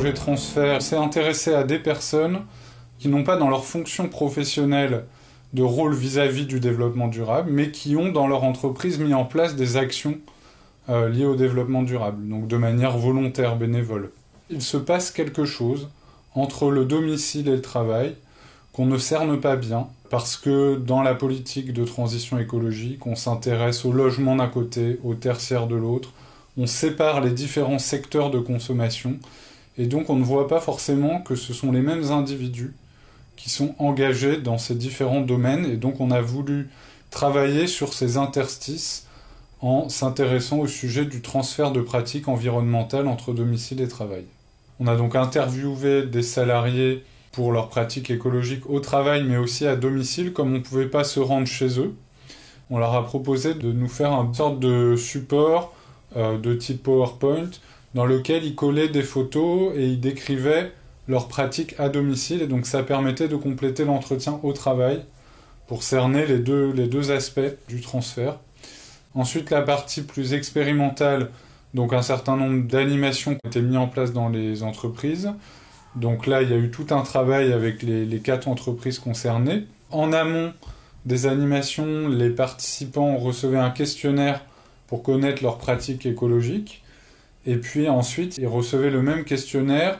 projet transfert s'est intéressé à des personnes qui n'ont pas dans leur fonction professionnelle de rôle vis-à-vis du développement durable, mais qui ont dans leur entreprise mis en place des actions liées au développement durable, donc de manière volontaire, bénévole. Il se passe quelque chose entre le domicile et le travail qu'on ne cerne pas bien, parce que dans la politique de transition écologique, on s'intéresse au logement d'un côté, au tertiaire de l'autre, on sépare les différents secteurs de consommation, et donc on ne voit pas forcément que ce sont les mêmes individus qui sont engagés dans ces différents domaines, et donc on a voulu travailler sur ces interstices en s'intéressant au sujet du transfert de pratiques environnementales entre domicile et travail. On a donc interviewé des salariés pour leurs pratiques écologiques au travail, mais aussi à domicile, comme on ne pouvait pas se rendre chez eux. On leur a proposé de nous faire une sorte de support de type PowerPoint, dans lequel ils collaient des photos et ils décrivaient leurs pratiques à domicile, et donc ça permettait de compléter l'entretien au travail pour cerner les deux aspects du transfert. Ensuite, la partie plus expérimentale, donc un certain nombre d'animations qui ont été mises en place dans les entreprises. Donc là, il y a eu tout un travail avec les 4 entreprises concernées. En amont des animations, les participants recevaient un questionnaire pour connaître leurs pratiques écologiques. Et puis ensuite, ils recevaient le même questionnaire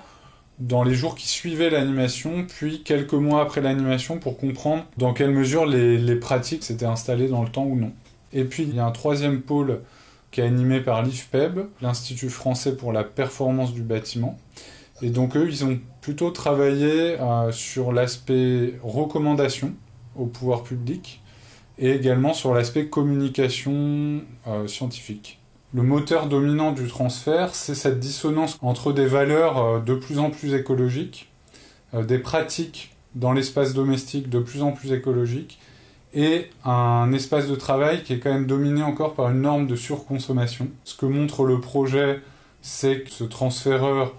dans les jours qui suivaient l'animation, puis quelques mois après l'animation pour comprendre dans quelle mesure les pratiques s'étaient installées dans le temps ou non. Et puis, il y a un 3e pôle qui est animé par l'IFPEB, l'Institut français pour la performance du bâtiment. Et donc eux, ils ont plutôt travaillé sur l'aspect recommandation au pouvoir public et également sur l'aspect communication scientifique. Le moteur dominant du transfert, c'est cette dissonance entre des valeurs de plus en plus écologiques, des pratiques dans l'espace domestique de plus en plus écologiques, et un espace de travail qui est quand même dominé encore par une norme de surconsommation. Ce que montre le projet, c'est que ce transféreur,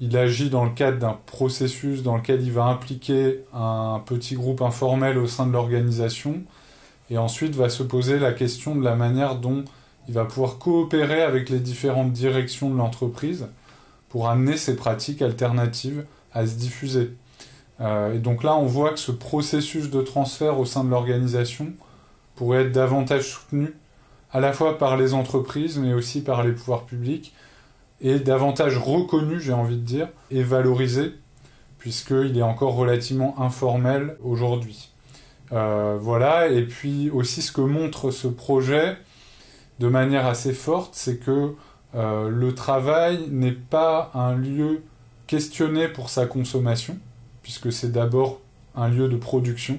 il agit dans le cadre d'un processus dans lequel il va impliquer un petit groupe informel au sein de l'organisation, et ensuite va se poser la question de la manière dont il va pouvoir coopérer avec les différentes directions de l'entreprise pour amener ces pratiques alternatives à se diffuser. Et donc là, on voit que ce processus de transfert au sein de l'organisation pourrait être davantage soutenu à la fois par les entreprises, mais aussi par les pouvoirs publics, et davantage reconnu, j'ai envie de dire, et valorisé, puisqu'il est encore relativement informel aujourd'hui. Voilà, et puis aussi ce que montre ce projet, de manière assez forte, c'est que le travail n'est pas un lieu questionné pour sa consommation, puisque c'est d'abord un lieu de production.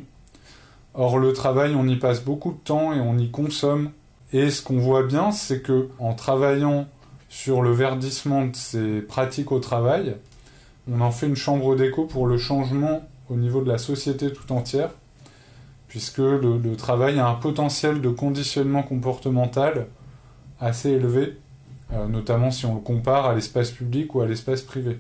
Or, le travail, on y passe beaucoup de temps et on y consomme. Et ce qu'on voit bien, c'est que en travaillant sur le verdissement de ces pratiques au travail, on en fait une chambre d'écho pour le changement au niveau de la société tout entière, puisque le travail a un potentiel de conditionnement comportemental assez élevé, notamment si on le compare à l'espace public ou à l'espace privé.